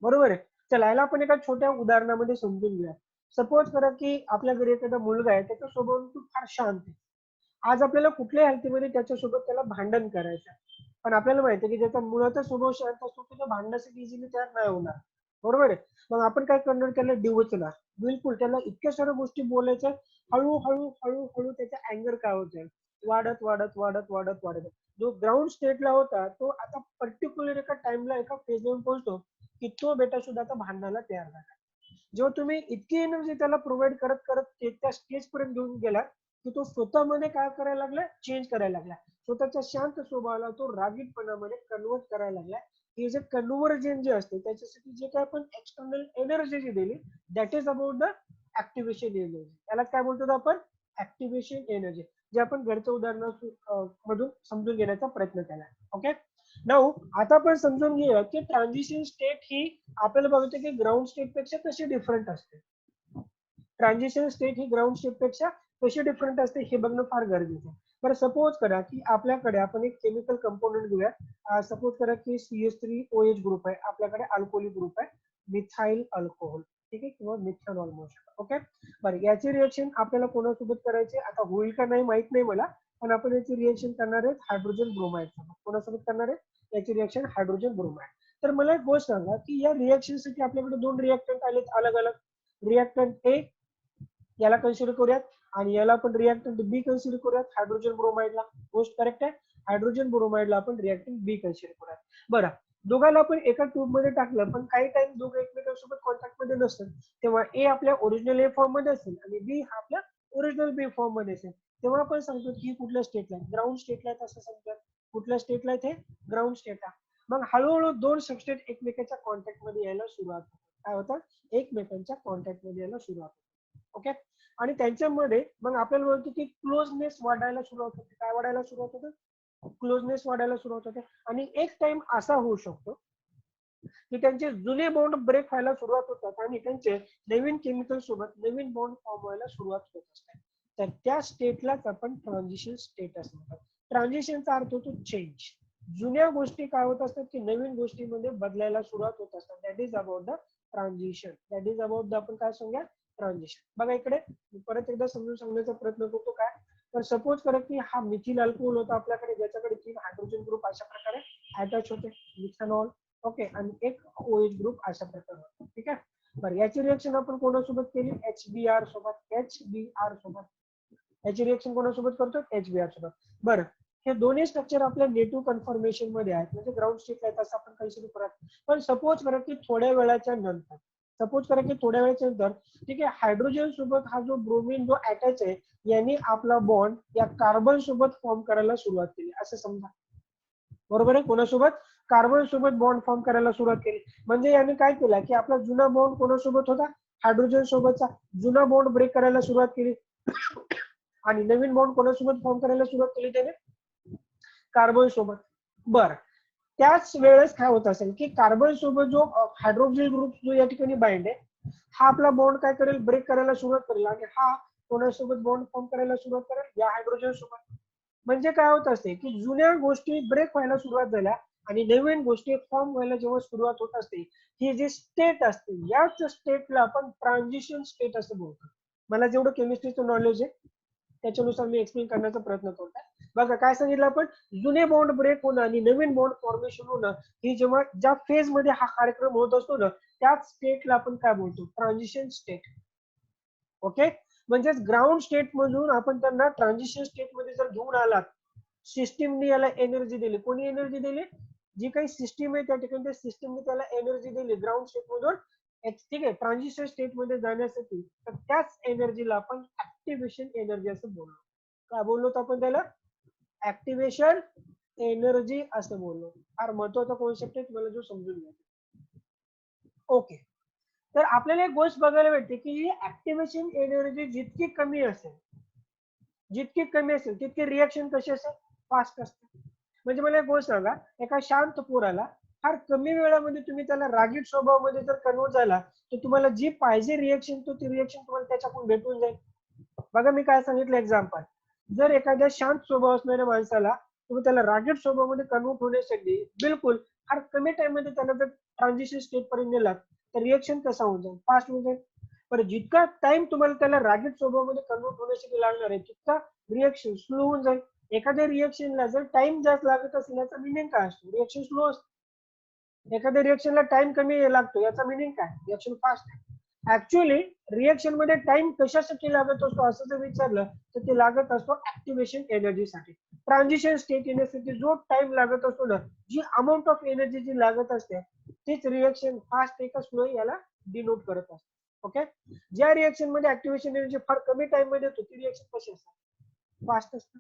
बरोबर आहे. चला याला आपण एका छोट्या उदाहरणामध्ये समजून घेऊया. सपोज करा की आपल्या घरी एखादा मुलगा आहे, त्याचा स्वभाव फार शांत आहे. आज आपल्याला कुठल्याही हालतीमध्ये त्याच्यासोबत त्याला भांडण करायचं, पण आपल्याला माहिती आहे की ज्याचा मुळाचा स्वभाव शांत असतो तो भांडण्यासाठी इझिली तयार नाही होणार. बरोबर आहे. मग आपण काय करणार? त्याला डिवचणार. बिलकुल त्याला इतक्या साऱ्या गोष्टी बोलायच्या, हळूहळू हळूहळू त्याचा अँगर काय होत जाईल? वाढत वाढत वाढत वाढत वाढत. जो ग्राउंड स्टेटला होता तो आता पर्टिक्युलर एका टाइमला एका फेजला पोहोचतो की तो बेटा सुद्धा आता भांडणाला तयार झाला. जेव्हा तुम्ही इतकी एनर्जी त्याला प्रोव्हाइड करत करत त्या स्टेज पर्यंत घेऊन गेला की तो स्वतःमध्ये काय करायला लागला? चेंज करायला लागला. स्वतःच्या शांत स्वभावाला तो रागीटपणामध्ये कन्वर्ट करायला लागला. हे जे कन्व्हर्जन जे असते त्याच्यासाठी जे काय आपण एक्सटर्नल एनर्जी जी दिली that is about the activation energy. त्याला काय बोलतो आपण? Activation energy. जे आपण घरच्या उदाहरणा मधून समजून घेण्याचा प्रयत्न केला. ओके, नाऊ आता आपण समजून घेऊया की ट्रान्झिशन स्टेट ही आपल्याला बघतो की ग्राउंड स्टेट पेक्षा कशी डिफरंट असते. ट्रान्झिशन स्टेट ही ग्राउंड स्टेट पेक्षा कशी डिफरंट असते हे बघणं फार गरजेचं आहे. बरं सपोज करा की आपल्याकडे आपण एक केमिकल कंपोनेंट घेऊया. सपोज करा की CH3OH ग्रुप आहे, आपल्याकडे अल्कोहोलिक ग्रुप आहे मिथाइल अल्कोहोल. ठीक आहे, किंवा मिथेनॉल म्हणू शकतो. ओके, बरं याची रिएक्शन आपल्याला कोणासोबत करायची? आता होईल का नाही माहित नाही मला, पण आपण याची रिएक्शन करणार आहे हायड्रोजन ब्रोमाइड सोबत. कोणासोबत करणार आहे याची रिएक्शन? Hydrogen bromide. तर मला एक गोष्ट सांगा की या रिएक्शन साठी आपल्याकडे दोन रिएक्टंट आलेत अलग अलग. रिएक्टंट ए याला कन्सिडर करूयात आणि याला आपण रिएक्टंट बी कन्सिडर करूयात हायड्रोजन ब्रोमाइडला. गोष्ट करेक्ट आहे. हायड्रोजन ब्रोमाइडला आपण रिएक्टंट बी कन्सिडर करूयात. बरं दोघांना आपण एका ट्यूब मध्ये टाकलं, पण काही टाइम दोघं एकमेकांसोबत कॉन्टॅक्ट मध्ये नसतात, तेव्हा ए आपल्या ओरिजिनल ए फॉर्म मध्ये असेल आणि बी हा आपल्या ओरिजिनल बी फॉर्म मध्ये असेल, तेव्हा आपण सांगतो की कुठल्या स्टेटला? ग्राउंड स्टेटला आहेत असं सांगतात. कुठल्या स्टेटला आहे? ग्राउंड स्टेटला. मग हळूहळू दोन सबस्टेट एकमेकांच्या कॉन्टॅक्ट मध्ये यायला सुरुवात होते. काय होतं? एकमेकांच्या कॉन्टॅक्ट मध्ये यायला सुरुवात होते. ओके, आणि त्यांच्यामध्ये मग आपल्याला बोलतो की क्लोजनेस वाढायला सुरुवात होते. काय वाढायला सुरुवात होते? क्लोजनेस वाढायला सुरुवात होते. आणि एक टाइम असा होऊ शकतो की त्यांचे जुने बॉन्ड ब्रेक व्हायला सुरुवात होतात आणि त्यांचे नवीन केमिकल सोबत नवीन बॉन्ड फॉर्म व्हायला सुरुवात होत असते. तर त्या स्टेटलाच आपण ट्रान्झिशन स्टेट असं म्हणतात. ट्रान्झिशनचा अर्थ होतो चेंज. जुन्या गोष्टी काय होत असतात की नवीन गोष्टीमध्ये बदलायला सुरुवात होत असतात. That is about the transition. That is about the आपण काय सांगूया? ट्रान्झिशन. बघा इकडे परत एकदा समजून सांगण्याचा प्रयत्न करतो. काय तर सपोज करा की हा मिथिल अल्कोहोल होता आपल्याकडे, ज्याच्याकडे 3 हायड्रोजन ग्रुप अशा प्रकारे अटॅच होते, मिथेनॉल. ओके, आणि एक OH ग्रुप अशा प्रकारे होता. ठीक आहे, बरं याची रिएक्शन आपण कोणासोबत केली? HBr सोबत. HBr सोबत याची रिएक्शन कोणासोबत करतो? HBr सोबत. बरं हे दोन्ही स्ट्रक्चर आपल्या नेटिव्ह कन्फर्मेशन मध्ये आहेत, म्हणजे ग्राउंड स्टेट आहेत असं आपण कन्सिडर करत. पण सपोज करा की थोड्या वेळाच्या नंतर ठीक आहे, हायड्रोजन सोबत हा जो ब्रोमीन जो अटॅच आहे यांनी आपला बॉन्ड या कार्बन सोबत फॉर्म करायला सुरुवात केली असं समजा. बरोबर आहे. कोणासोबत? कार्बन सोबत बॉन्ड फॉर्म करायला सुरुवात केली. म्हणजे याने काय केलं की आपला जुना बॉन्ड कोणासोबत होता? हायड्रोजन सोबतचा. जुना बॉन्ड ब्रेक करायला सुरुवात केली आणि नवीन बॉन्ड कोणासोबत फॉर्म करायला सुरुवात केली त्याने? कार्बन सोबत. बरं त्याच वेळेस काय होत असेल की कार्बन सोबत जो हायड्रोजन ग्रुप जो या ठिकाणी बाइंड आहे हा आपला बॉन्ड काय करेल? ब्रेक करायला सुरुवात करेल आणि हा कोणासोबत बॉन्ड फॉर्म करायला सुरुवात करेल? या हायड्रोजन सोबत. म्हणजे काय होत असते की जुन्या गोष्टी ब्रेक व्हायला सुरुवात झाल्या आणि नवीन गोष्टी फॉर्म व्हायला जेव्हा सुरुवात होत असते, ही जी स्टेट असते याच स्टेटला आपण ट्रान्झिशन स्टेट असं बोलतो. मला जेवढं केमिस्ट्रीचं नॉलेज आहे त्याच्यानुसार मी एक्सप्लेन करण्याचा प्रयत्न करतोय. बघा काय सांगितलं आपण, जुने बॉन्ड ब्रेक होणं आणि नवीन बॉन्ड फॉर्मेशन होणं ही जेव्हा ज्या फेज मध्ये हा कार्यक्रम होत असतो ना, त्याच स्टेटला आपण काय बोलतो, ट्रान्झिशन स्टेट. ओके, म्हणजेच ग्राउंड स्टेट मधून आपण त्यांना ट्रान्झिशन स्टेट मध्ये जर घेऊन आलात, सिस्टीमने याला एनर्जी दिली. कोणी एनर्जी दिली? जी काही सिस्टीम आहे त्या ठिकाणी त्या सिस्टीमने त्याला एनर्जी दिली ग्राउंड स्टेट मधून ठीक आहे ट्रान्झिशन स्टेट मध्ये जाण्यासाठी. तर त्याच एनर्जीला आपण ऍक्टिव्हेशन एनर्जी असं बोललो. काय बोललो आपण त्याला? ऍक्टिव्हेशन एनर्जी असं बोललो. फार महत्वाचा कॉन्सेप्ट आहे, तुम्हाला जो समजून घ्या. ओके, तर आपल्याला एक गोष्ट बघायला भेटते की ऍक्टिव्हेशन एनर्जी जितकी कमी असेल तितकी रिएक्शन कशी असेल, फास्ट असते. म्हणजे मला एक गोष्ट सांगा, एका शांत पोराला फार कमी वेळामध्ये तुम्ही त्याला रागीट स्वभावामध्ये जर कन्वर्ट झाला तर तुम्हाला जी पाहिजे रिएक्शन तो ती रिएक्शन तुम्हाला त्याच्याकडून भेटून जाईल. बघा मी काय सांगितलं एक्झाम्पल, जर एखाद्या शांत स्वभाव असणाऱ्या माणसाला तुम्ही त्याला रागीट स्वभावामध्ये कन्वर्ट होण्यासाठी बिलकुल फार कमी टाइम मध्ये त्याला जर ट्रान्झिशन स्टेट पर्यंत नेलात तर रिएक्शन कसा होऊन जाईल, फास्ट होऊन जाईल. पण जितका टाइम तुम्हाला त्याला रागीट स्वभावामध्ये कन्वर्ट होण्यासाठी लागणार आहे तितका रिएक्शन स्लो होऊन जाईल. एखाद्या रिएक्शनला जर टाइम जास्त लागत असेल याचा मिनिंग काय असतो, रिएक्शन स्लो असतो. एखाद्या रिएक्शनला टाइम कमी लागतो याचा मिनिंग काय, रिएक्शन फास्ट आहे. ऍक्च्युअली रिएक्शन मध्ये टाइम कशासाठी लागत असतो असं जर विचारलं तर ते लागत असतो ऍक्टिव्हेशन एनर्जीसाठी. ट्रान्झिशन स्टेट येण्यासाठी जो टाइम लागत असतो ना, जी अमाऊंट ऑफ एनर्जी जी लागत असते तीच रिएक्शन फास्ट आहे का स्लो याला डिनोट करत असते. ओके, ज्या रिएक्शन मध्ये ऍक्टिव्हेशन एनर्जी फार कमी टाइम मध्ये होतो ती रिएक्शन कशी असते, फास्ट असते.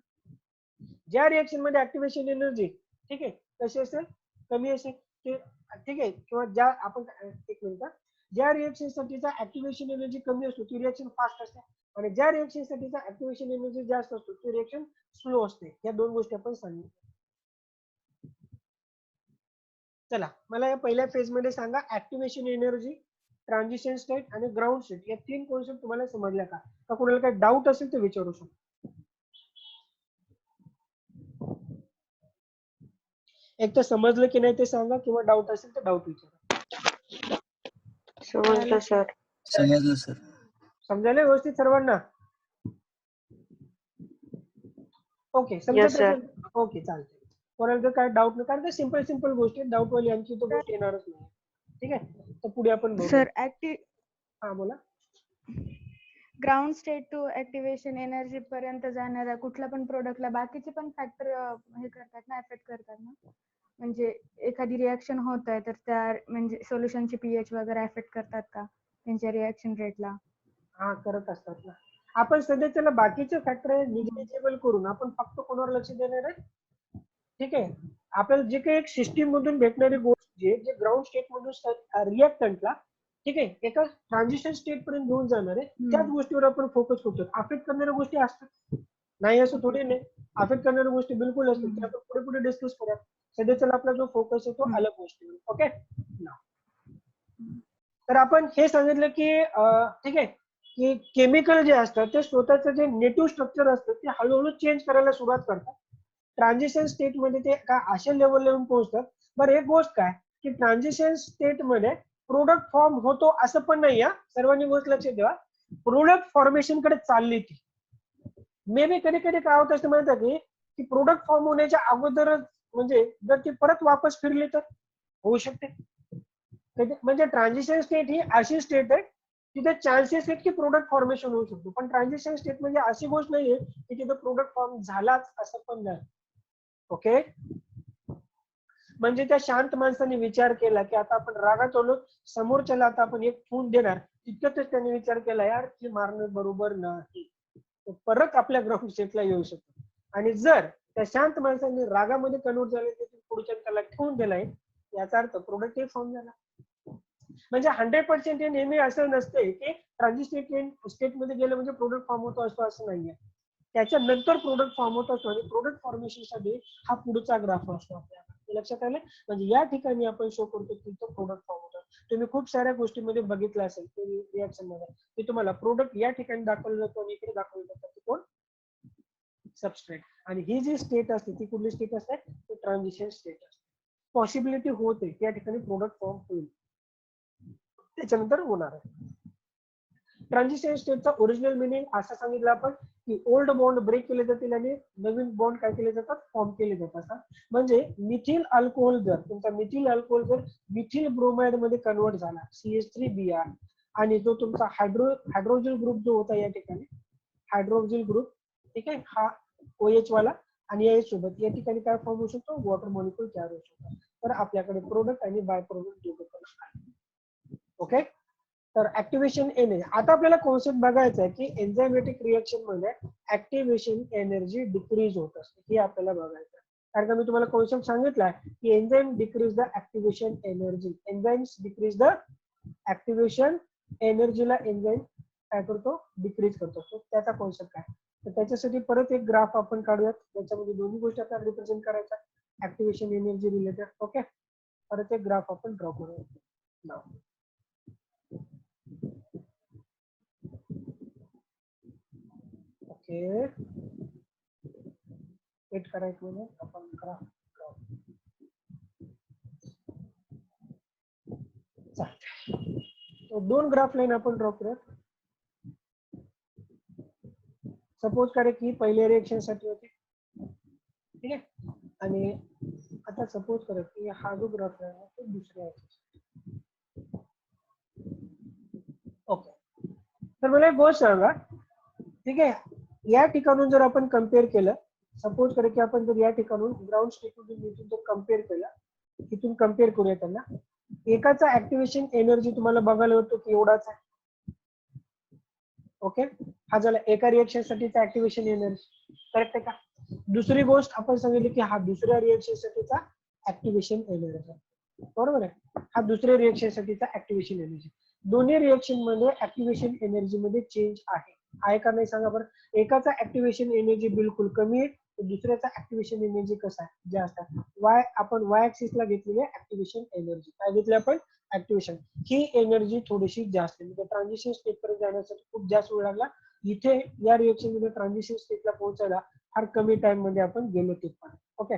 ज्या रिएक्शन मध्ये ऍक्टिव्हेशन एनर्जी ठीक आहे कशी असेल, कमी असेल, ठीक आहे, किंवा ज्या आपण एक मिनिट, ज्या रिएक्शन साठीचा ऍक्टिव्हेशन एनर्जी कमी असतो ती रिएक्शन फास्ट असते आणि ज्या रिएक्शन साठीचा ऍक्टिव्हेशन एनर्जी जास्त असतो ती रिएक्शन स्लो असते. या दोन गोष्टी आपण सांगितल्या. चला मला या पहिल्या फेज मध्ये सांगा, ऍक्टिव्हेशन एनर्जी, ट्रान्झिशन स्टेट आणि ग्राउंड स्टेट या तीन कॉन्सेप्ट तुम्हाला समजल्या का? का कोणाला काही डाऊट असेल तर विचारू शकतो. एक तर समजलं की नाही ते सांगा, किंवा डाऊट असेल तर डाऊट विचारा. समजलं सर. समजलं सर. समजायला व्यवस्थित सर्वांना? ओके समजत असेल ओके चालते. कोणाला जर काय डाऊट नाही, कारण ते सिंपल गोष्टी आहेत, डाऊट वाली आणखी तो गोष्ट येणारच नाही. ठीक आहे, तर पुढे आपण बघू. सर हा बोला. Ground state to activation energy पर्यंत जाणाऱ्या कुठल्या पण प्रोडक्टला बाकीचे पण फॅक्टर हे करतात ना, एफेक्ट करतात ना. म्हणजे एखादी रिएक्शन होत आहे तर त्या म्हणजे सोल्युशनची पीएच वगैरे एफेक्ट करतात का त्यांच्या रिएक्शन रेटला? हा करत असतात ना. आपण सध्या त्याला बाकीचे फॅक्टर निग्लिजिबल करून आपण फक्त कोणावर लक्ष देणार आहे, ठीक आहे. आपल्याला जे काही एक सिस्टीम मधून भेटणारी गोष्ट जे ग्राउंड स्टेट मधून रिएक्टंटला ठीक आहे एका ट्रान्झिशन स्टेट पर्यंत घेऊन जाणार आहे त्याच गोष्टीवर आपण फोकस करतो. अफेक्ट करणाऱ्या गोष्टी असतात, नाही असं थोडी नाही, अफेक्ट करणाऱ्या गोष्टी बिलकुल असतात. ते आपण पुढे पुढे डिस्कस करूया. सध्याचा आपला जो फोकस आहे तो अलग गोष्टीवर. ओके, तर आपण हे सांगितलं की ठीक आहे की केमिकल जे असतात ते स्वतःचं जे नेटिव्ह स्ट्रक्चर असतं ते हळूहळू चेंज करायला सुरुवात करतात. ट्रान्झिशन स्टेट मध्ये ते काय अशा लेवलला येऊन पोहोचतात. बरं एक गोष्ट काय की ट्रान्झिशन स्टेट मध्ये प्रोडक्ट फॉर्म होतो असं पण नाही. सर्वांनी गोष्ट लक्षात ठेवा, प्रोडक्ट फॉर्मेशन कडे चालली ती. मे बी कधी कधी काय होत असतं माहिती आहे की प्रोडक्ट फॉर्म होण्याच्या अगोदरच म्हणजे जर ती परत वापस फिरली तर होऊ शकते. म्हणजे ट्रान्झिशन स्टेट ही अशी स्टेट आहे तिथे चान्सेस आहेत की प्रोडक्ट फॉर्मेशन होऊ शकतो, पण ट्रान्झिशन स्टेट म्हणजे अशी गोष्ट नाहीये की तिथे प्रोडक्ट फॉर्म झालाच असं पण नाही. ओके, म्हणजे त्या शांत माणसाने विचार केला की आता आपण रागात आलो, समोरच्याला आता आपण एक फोन देणार, तितकंच त्याने विचार केला यार की मारणं बरोबर नाही, तो परत आपल्या ग्राउंड स्टेटला येऊ शकतो. आणि जर त्या शांत माणसाने रागामध्ये कन्वर्ट झाले तर पुढच्या त्याला ठेवून दिलाय याचा अर्थ प्रोडक्ट फॉर्म झाला. म्हणजे 100% हे नेहमी असं नसते की ट्रान्झिशन स्टेट मध्ये गेलं म्हणजे प्रोडक्ट फॉर्म होतो असतो असं नाहीये. त्याच्यानंतर प्रोडक्ट फॉर्म होत असतो आणि प्रोडक्ट फॉर्मेशन साठी हा पुढचा ग्राफ असतो आपल्याला. लक्षात आलं? म्हणजे या ठिकाणी आपण शो करतो की तो प्रोडक्ट फॉर्म होतो. तुम्ही खूप साऱ्या गोष्टींमध्ये बघितलं असेल रिएक्शन मध्ये की तुम्हाला प्रोडक्ट या ठिकाणी दाखवलं जातो आणि इकडे दाखवलं जातं. कोण सबस्ट्रेट. आणि ही जी स्टेट असते ती कुठली स्टेट असते, ती ट्रान्झिशन स्टेट असते. पॉसिबिलिटी होते की या ठिकाणी प्रोडक्ट फॉर्म होईल, त्याच्यानंतर होणार आहे. ट्रान्झिशन स्टेटचा ओरिजिनल मिनिंग असं सांगितलं आपण की ओल्ड बॉन्ड ब्रेक केले जातील आणि नवीन बॉन्ड काय केले जातात, फॉर्म केले जातात. म्हणजे मिथिल अल्कोहोल जर तुमचा मिथिल अल्कोहोल जर मिथिल ब्रोमाइड मध्ये कन्वर्ट झाला CH3Br आणि जो तुमचा हायड्रोजल ग्रुप जो होता या ठिकाणी हायड्रोजल ग्रुप, ठीक आहे, हा OH वाला आणि या सोबत या ठिकाणी काय फॉर्म होऊ शकतो, वॉटर मॉलिक्यूल तयार होऊ शकतो. तर आपल्याकडे प्रोडक्ट आणि बाय प्रोडक्ट दोघं पण आहे. ओके. तर ऍक्टिव्हेशन एनर्जी, आता आपल्याला कॉन्सेप्ट बघायचा आहे की एन्झायमॅटिक रिएक्शन मध्ये ऍक्टिव्हेशन एनर्जी डिक्रीज होत असते, हे आपल्याला बघायचं आहे. कारण का मी तुम्हाला कॉन्सेप्ट सांगितला की enzyme decrease the activation energy, enzymes decrease the activation एनर्जीला एन्झाइम काय करतो, डिक्रीज करतो. तो त्याचा कॉन्सेप्ट काय. तर त्याच्यासाठी परत एक ग्राफ आपण काढूयात, त्याच्यामध्ये दोन्ही गोष्टी आपल्याला रिप्रेझेंट करायच्या, ऍक्टिव्हेशन एनर्जी रिलेटेड. ओके. परत एक ग्राफ आपण ड्रॉ करूया. ओके, वेट करा एक मिनिट, आपण ग्राफ ड्रॉ. तो दोन ग्राफ लाईन आपण ड्रॉ करूया. सपोज करा की पहिल्या रिएक्शन साठी होती, ठीक आहे, आणि आता सपोज करा की हा जो ग्राफ आहे तो दुसऱ्या आहे. ओके. तर मला एक गोष्ट सांगा, ठीक आहे, या ठिकाणून जर आपण कम्पेअर केलं, सपोज करा की आपण जर या ठिकाणून ग्राउंड स्टेटमधून इथून जर कम्पेअर केलं, इथून कम्पेअर करूया त्यांना, एकाचा ऍक्टिव्हेशन एनर्जी तुम्हाला बघायला होतो की एवढाच आहे. ओके, हा झाला एका रिएक्शन साठीचा ऍक्टिव्हेशन एनर्जी, करेक्ट आहे का. दुसरी गोष्ट आपण सांगितली की हा दुसऱ्या रिएक्शन साठीचा ऍक्टिव्हेशन एनर्जी, बरोबर आहे. हा दुसऱ्या रिएक्शन साठीचा ऍक्टिव्हेशन एनर्जी. दोन्ही रिएक्शन मध्ये ऍक्टिव्हेशन एनर्जी मध्ये चेंज आहे का नाही सांगा बरं. एकाचा ऍक्टिव्हेशन एनर्जी बिलकुल कमी आहे, दुसऱ्याचा ऍक्टिव्हेशन एनर्जी कसा आहे, जास्त आहे. आपण वाय ऍक्सिस ला घेतलेली ऍक्टिव्हेशन एनर्जी, काय घेतली आपण, ऍक्टिव्हेशन, ही एनर्जी थोडीशी जास्त आहे. म्हणजे ट्रान्झिशन स्टेट पर्यंत जाण्यासाठी खूप जास्त वेळ लागला. इथे या रिएक्शन मध्ये ट्रान्झिशन स्टेटला पोहोचायला फार कमी टाइम मध्ये आपण गेलो तिथपर्यंत. ओके.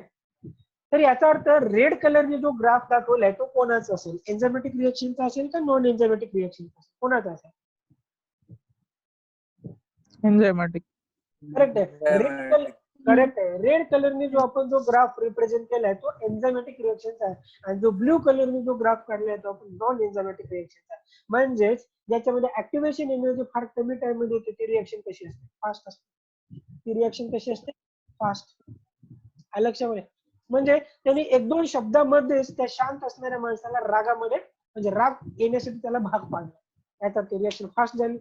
तर याचा अर्थ रेड कलरने जो ग्राफ दाखवलाय तो कोणाचा असेल, एन्झायमॅटिक रिएक्शनचा असेल का नॉन एन्झायमॅटिक रिएक्शनचा असेल, कोणाचा असेल. एन्झायमॅटिक. करेक्ट आहे. रेड कलर, करेक्ट आहे. रेड कलरने जो आपण जो ग्राफ रिप्रेझेंट केलाय तो एन्झायमॅटिक रिएक्शनचा आहे, आणि जो ब्ल्यू कलरने जो ग्राफ काढलाय तो आपण नॉन एन्झायमॅटिक रिएक्शनचा आहे. म्हणजेच ज्याच्यामध्ये ऍक्टिव्हेशन एनर्जी फार कमी टाइम मध्ये होते ती रिएक्शन कशी असते, फास्ट असते. ती रिएक्शन कशी असते, फास्ट. लक्षामध्ये, म्हणजे त्यांनी एक दोन शब्दामध्येच त्या शांत असणाऱ्या माणसाला रागामध्ये, म्हणजे राग येण्यासाठी त्याला भाग पाडला, याचा ते रिएक्शन फास्ट झाली.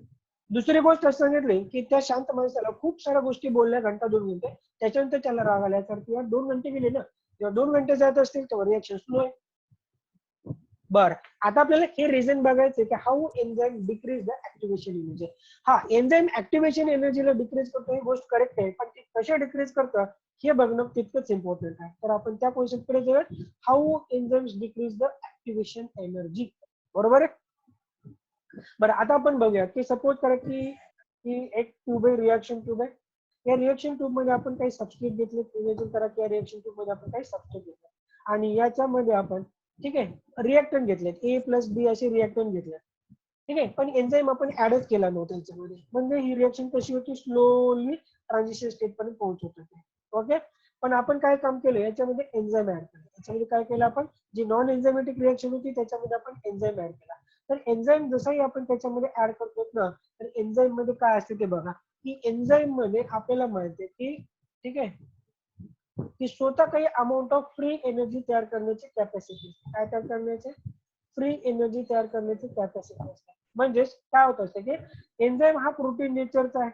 दुसरी गोष्ट असं सांगितली की त्या शांत माणसाला खूप साऱ्या गोष्टी बोलल्या, घंटा 2 घंटे, त्याच्यानंतर त्याला राग आला, तर किंवा 2 घंटे गेले ना, जेव्हा 2 घंटे जात असतील तेव्हा रिएक्शन स्लो आहे. बर, आता आपल्याला हे रिझन बघायचं की how enzyme decrease the activation energy. हा, एन्झाइम ऍक्टिव्हेशन एनर्जीला डिक्रीज करतो ही गोष्ट करेक्ट आहे, पण ती कशा डिक्रीज करतं हे बघणं तितकंच इम्पॉर्टंट आहे. तर आपण त्या कॉन्सेप्टकडे जाऊया, how enzymes decrease the activation energy, बरोबर आहे. बरं, आता आपण बघूया की सपोज करा की एक ट्यूब आहे, रिएक्शन ट्यूब आहे. या रिएक्शन ट्यूब मध्ये आपण काही सबस्ट्रेट घेतले, इमेजिन करा की या रिएक्शन ट्यूब मध्ये आपण काही सबस्ट्रेट घेतले आणि याच्यामध्ये आपण, ठीक आहे, रिएक्टंट घेतले, A+B असे रिएक्टंट घेतले, ठीक आहे, पण एन्झाइम आपण ऍडच केला नव्हता याच्यामध्ये. म्हणजे ही रिएक्शन कशी होती, स्लोली ट्रान्झिशन स्टेट पर्यंत पोहोचत होते. ओके. पण आपण काय काम केलं, याच्यामध्ये एन्झाइम ऍड केलं. याच्यामध्ये काय केलं आपण, जी नॉन एन्झायमॅटिक रिएक्शन होती त्याच्यामध्ये आपण एन्झाइम ऍड केला. तर एन्झाइम जसंही आपण त्याच्यामध्ये ऍड करतो ना, तर एन्झाइम मध्ये काय असते ते बघा, की एन्झाइम मध्ये आपल्याला माहिती आहे की, ठीक आहे, की स्वतः काही अमाऊंट ऑफ फ्री एनर्जी तयार करण्याची कॅपॅसिटी, काय तयार करण्याची, फ्री एनर्जी तयार करण्याची कॅपॅसिटी असते. म्हणजेच काय होत असते की एन्झाइम हा प्रोटीन नेचरचा आहे.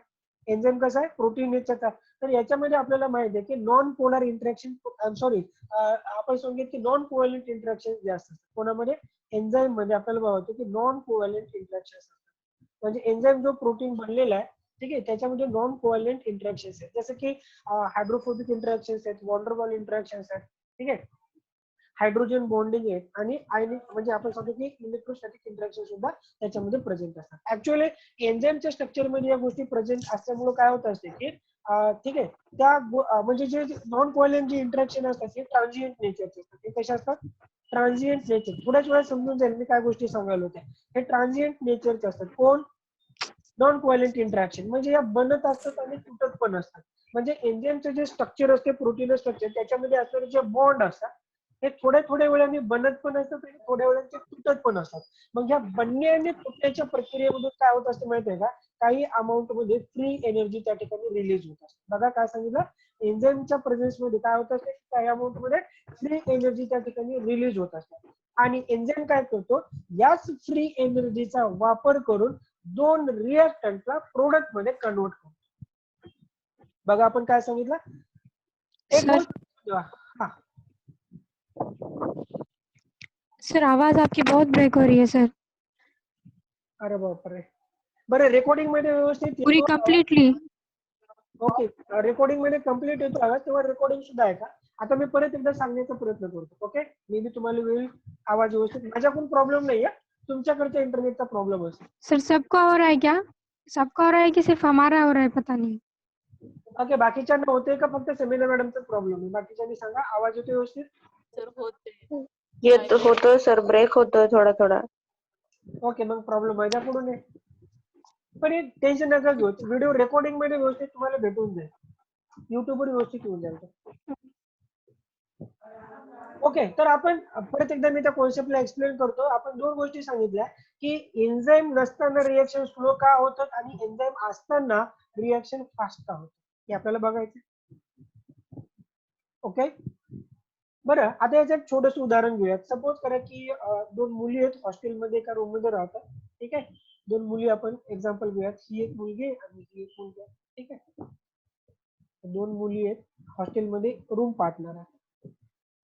एन्झाइम कसा आहे, प्रोटीन नेचरचा. तर याच्यामध्ये आपल्याला माहिती आहे की नॉन पोलर इंटरॅक्शन, सॉरी, आपण सांगितलं की नॉन कोव्हॅलंट इंटरॅक्शन जास्त असतात कोणामध्ये, एन्झाइम मध्ये. आपल्याला बघतो की नॉन कोव्हॅलंट इंटरॅक्शन असतात. म्हणजे एन्झाइम जो प्रोटीन बनलेला आहे, ठीक आहे, त्याच्यामध्ये नॉन कोव्हॅलंट इंटरॅक्शन्स आहेत, जसं की हायड्रोफोबिक इंटरॅक्शन्स आहेत, वॉन्डरवॉल इंटरॅक्शन्स आहेत, ठीक आहे. हायड्रोजन बॉन्डिंग आहेत आणि आयनिक म्हणजे आपण सांगतो की इलेक्ट्रोस्टॅटिक इंटरॅक्शन सुद्धा त्याच्यामध्ये प्रेझेंट असतात. ऍक्च्युअली एन्झाईमच्या स्ट्रक्चर मध्ये या गोष्टी प्रेझेंट असल्यामुळे काय होत असते की ठीक आहे त्या म्हणजे जे नॉन कोव्हॅलेंट जे इंटरॅक्शन असतात ते ट्रान्झिएंट नेचरचे असतात. ते कसे असतात? Transient nature. थोड्याच वेळात समजून जाईल मी काय गोष्टी सांगायला होत्या. हे ट्रान्झिएंट नेचरचे असतात. कोण? Non covalent interaction. म्हणजे या बनत असतात आणि तुटत पण असतात. म्हणजे एन्झाईमचं जे स्ट्रक्चर असते प्रोटीन स्ट्रक्चर त्याच्यामध्ये असणारे जे बॉन्ड असतात हे थोड्या वेळाने बनत पण असतात आणि थोड्या वेळाने ते तुटत पण असतात. मग या बनणे आणि तुटण्याच्या प्रक्रियेमधून काय होत असते माहिती आहे का? काही अमाऊंट मध्ये फ्री एनर्जी त्या ठिकाणी रिलीज होत असते. बघा काय सांगितलं, एन्झाईमच्या प्रेझेन्स मध्ये काय होत असते, काही अमाऊंट मध्ये फ्री एनर्जी त्या ठिकाणी रिलीज होत असते. आणि एन्झाईम काय करतो, याच फ्री एनर्जीचा वापर करून दोन रिएक्टंटला प्रोडक्ट मध्ये कन्वर्ट करतो. बघा आपण काय सांगितलं, एक सर गोष्ट. हा सर आवाज आपकी बहुत ब्रेक हो रही है सर. अरे बापरे. बरं रेकॉर्डिंग मध्ये व्यवस्थित पूरी येतो आवाज? कम्प्लीटली. ओके, रेकॉर्डिंग मध्ये कम्प्लीट येतो आवाज, तेव्हा रेकॉर्डिंग सुद्धा आहे का? आता मी परत एकदा सांगण्याचा प्रयत्न करतो. ओके, मे बी तुम्हाला वेळ आवाज व्यवस्थित, माझ्याकडून प्रॉब्लेम नाहीये, तुमच्याकडच्या इंटरनेटचा प्रॉब्लेम असेल. सर सबका हो रहा है क्या? सबका हो रहा है कि सिर्फ हमारा हो रहा है पता नहीं. ओके, बाकीच्यांना होते का फक्त सेमिना मॅडमचा प्रॉब्लेम आहे? बाकीच्यांनी सांगा, आवाज येतो व्यवस्थित? सर होते होतोय सर, ब्रेक होतोय थोडा थोडा. ओके, मग प्रॉब्लेम माझ्याकडून आहे. पण हे टेन्शन नका घेऊ, व्हिडिओ रेकॉर्डिंग मध्ये व्यवस्थित तुम्हाला भेटून जाईल, युट्यूबवर व्यवस्थित येऊन जाईल. ओके, तर आपण परत एकदा मी त्या कॉन्सेप्टला एक्सप्लेन करतो. आपण दोन गोष्टी सांगितल्या की एन्झाईम नसताना रिएक्शन स्लो का होतात आणि एन्झाईम असताना रिएक्शन फास्ट का होतात, हे आपल्याला बघायचं. ओके, बरं आता याचं एक छोटंसं उदाहरण घेऊयात. सपोज करा की दोन मुली आहेत, हॉस्टेलमध्ये एका रूम मध्ये राहतात. ठीक आहे, दोन मुली आपण एक्झाम्पल घेऊयात, ही एक मुलगी आहे आणि ही एक मुलगी आहे. ठीक आहे, दोन मुली आहेत, हॉस्टेलमध्ये रूम पार्टनर आहे.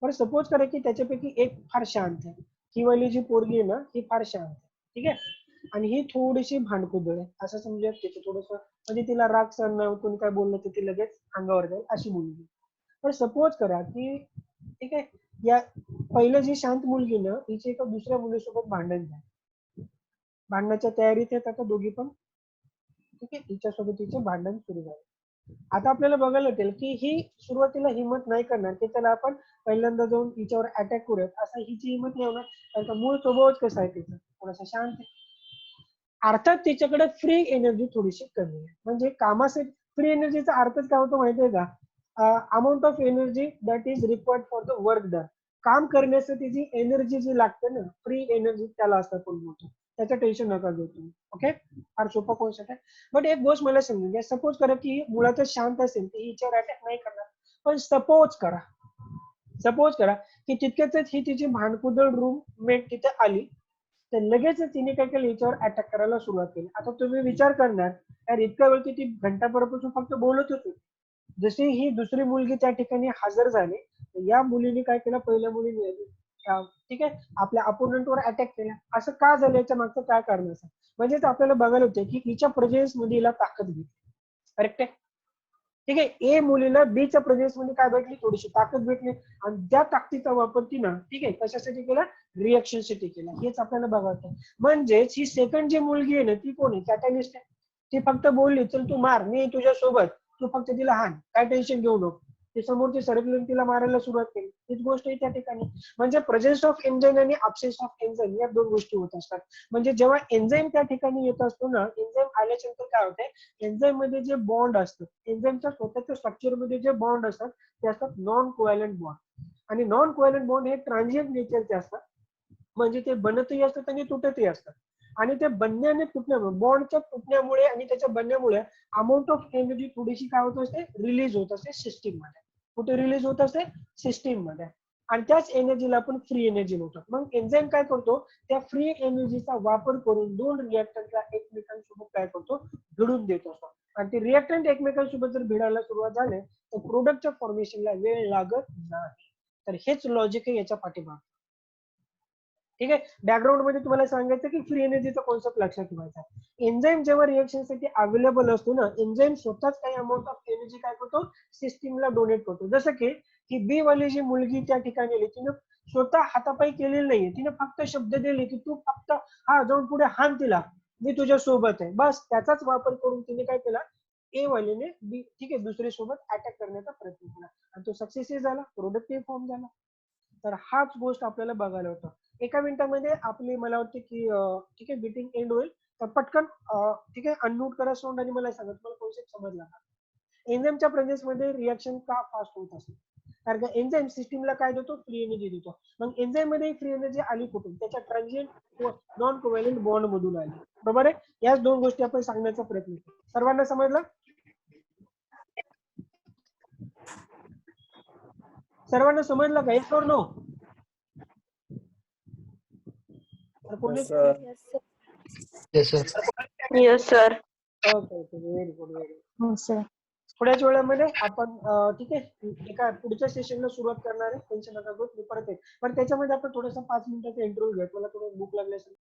बरं सपोज करा की त्याच्यापैकी एक फार शांत आहे, ही वाली जी पोरगी आहे ना ही फार शांत आहे. ठीक आहे, आणि ही थोडीशी भांडकुदळ आहे, असं समजूयात. त्याचं थोडस म्हणजे तिला राग सहन नाही होत, कोणी काय बोललं तर ती लगेच अंगावर जाईल, अशी मुलगी. पण सपोज करा की ठीक आहे, या पहिलं जी शांत मुलगी ना हिचे एका दुसऱ्या मुलीसोबत भांडण झालं, भांडणाच्या तयारीत आहेत आता दोघी पण. ठीक आहे, हिच्यासोबत तिचे भांडण सुरू झाले. आता आपल्याला बघायला भेटेल की ही सुरुवातीला हिंमत नाही करणार की त्याला आपण पहिल्यांदा जाऊन हिच्यावर अटॅक करूयात, असं हिची हिंमत नाही होणार, कारण का मूळ स्वभावच कसा आहे तिचा, थोडासा शांत आहे. अर्थात तिच्याकडे फ्री एनर्जी थोडीशी कमी आहे. म्हणजे कामासाठी फ्री एनर्जीचा अर्थच काय होतो माहितीये का? Amount of energy that is required for the work done. काम करण्यासाठी जी एनर्जी जी लागते ना, फ्री एनर्जी त्याला असं आपण म्हणतो. त्याचं टेन्शन नका घेऊ तुम्ही. ओके, फार सोपा कॉन्सेप्ट आहे. बट एक गोष्ट मला समजून घ्या, सपोज करा की मुळातच शांत असेल ती हिच्यावर अटॅक नाही करणार, पण सपोज करा की तितक्याच ही तिची भांडकुदळ रूममेट तिथे आली, तर लगेच तिने काय केलं, हिच्यावर अटॅक करायला सुरुवात केली. आता तुम्ही विचार करणार, यार इतक्या वेळ ती घंटाभरापासून फक्त बोलत होती, जशी ही दुसरी मुलगी त्या ठिकाणी हजर झाली, या मुलीने काय केलं, पहिल्या मुलीने ठीक आहे आपल्या अपोनंटवर अटॅक केला. असं का झालं, याच्या मागचं काय कारण असं, म्हणजेच आपल्याला बघायला होते की हिच्या प्रेझेन्स मध्ये हिला ताकद भेटली. करेक्ट आहे? ठीक आहे, ए मुलीला बीच्या प्रेझेन्स मध्ये काय भेटली, थोडीशी ताकद भेटली, आणि त्या ताकदीचा वापर तिनं ठीक आहे कशासाठी केला, रिएक्शनसाठी केला. हेच आपल्याला बघायचं. म्हणजेच ही सेकंड जी मुलगी आहे ना ती कोण आहे, कॅटॅलिस्ट आहे. ती फक्त बोलली चल तू मार, मी तुझ्या सोबत, तू फक्त तिला हाण, काय टेन्शन घेऊ नको. ती समोरची सरकली तिला मारायला सुरुवात केली. हीच गोष्ट आहे त्या ठिकाणी. म्हणजे प्रेझेन्स ऑफ एन्झाईम आणि अब्सेन्स ऑफ एन्झाईम या दोन गोष्टी होत असतात. म्हणजे जेव्हा एन्झाईम त्या ठिकाणी येत असतो ना, एन्झाईम आल्याच्या नंतर काय होते, एन्झाईम मध्ये जे बॉन्ड असतात, एन्झाईमच्या स्वतःच्या स्ट्रक्चर मध्ये जे बॉन्ड असतात ते असतात नॉन कोव्हॅलंट बॉन्ड. आणि नॉन कोव्हॅलंट बॉन्ड हे ट्रान्झिएंट नेचरचे असतात, म्हणजे ते बनतही असतात आणि तुटतही असतात. आणि ते बनण्याने तुटण्यामुळे, बॉन्डच्या तुटण्यामुळे आणि त्याच्या बनण्यामुळे अमाऊंट ऑफ एनर्जी थोडीशी काय होत असते, रिलीज होत असते सिस्टीम मध्ये. कुठे रिलीज होत असते, सिस्टीम मध्ये. आणि त्याच एनर्जीला आपण फ्री एनर्जी म्हणतो. मग एन्झाईम काय करतो, त्या फ्री एनर्जीचा वापर करून दोन रिएक्टंटला एकमेकांसोबत काय करतो, भिडून देत असतो. आणि ते रिएक्टंट एकमेकांसोबत जर भिडायला सुरुवात झाले तर प्रोडक्टच्या फॉर्मेशनला वेळ लागत नाही. तर हेच लॉजिक आहे याच्या पाठीमागे. ठीक आहे. बॅकग्राऊंड मध्ये तुम्हाला सांगायचं की फ्री एनर्जीचा कॉन्सेप्ट लक्षात ठेवायचा. एन्झाईम जेव्हा रिएक्शन साठी अवेलेबल असतो ना, एन्झाईम स्वतःच काही अमाऊंट ऑफ एनर्जी काय करतो, सिस्टीमला डोनेट करतो. जसं की ही बी वाली जी मुलगी त्या ठिकाणी आली, तिने स्वतः हातापायी केलेलं नाहीये, तिने फक्त शब्द दिले की तू फक्त हा जाऊन पुढे हाण तिला, मी तुझ्या सोबत आहे, बस त्याचाच वापर करून तिने काय केला, ए वालीने बी ठीक आहे दुसरे सोबत अटॅक करण्याचा प्रयत्न केला आणि तो सक्सेसही झाला, प्रोडक्टही फॉर्म झाला. तर हाच गोष्ट आपल्याला बघायला होतं. एका मिनिटामध्ये आपली मला वाटते की ठीक आहे मीटिंग एंड होईल. तर पटकन ठीक आहे अनम्यूट करा सोंड आणि मला सांगा तुम्हाला कॉन्सेप्ट समजला का. एन्झाईमच्या प्रेझेन्स मध्ये रिएक्शन का फास्ट होत असेल, कारण का एन्झाईम सिस्टीमला काय देतो, फ्री एनर्जी देतो. मग एन्झाईम मध्ये फ्री एनर्जी आली कुठून, त्याच्या ट्रान्झिएंट नॉन कोव्हॅलंट बॉन्ड मधून आली. बरोबर आहे. याच दोन गोष्टी आपण सांगण्याचा प्रयत्न केला. सर्वांना समजलं, सर्वांना समजलं का, येस ऑर नो. कोणी Yes, sir. Yes, sir. Okay okay very good very good. हो सर. थोड्याच वेळामध्ये आपण ठीक आहे एका पुढच्या सेशनला सुरुवात करणार आहे. टेन्शन नका घेऊ, मी परत येईल. पण त्याच्यामध्ये आपण थोडंसं 5 मिनिटाचा इंटरव्ह्यू घेऊ. मला थोडं भूक लागली असेल.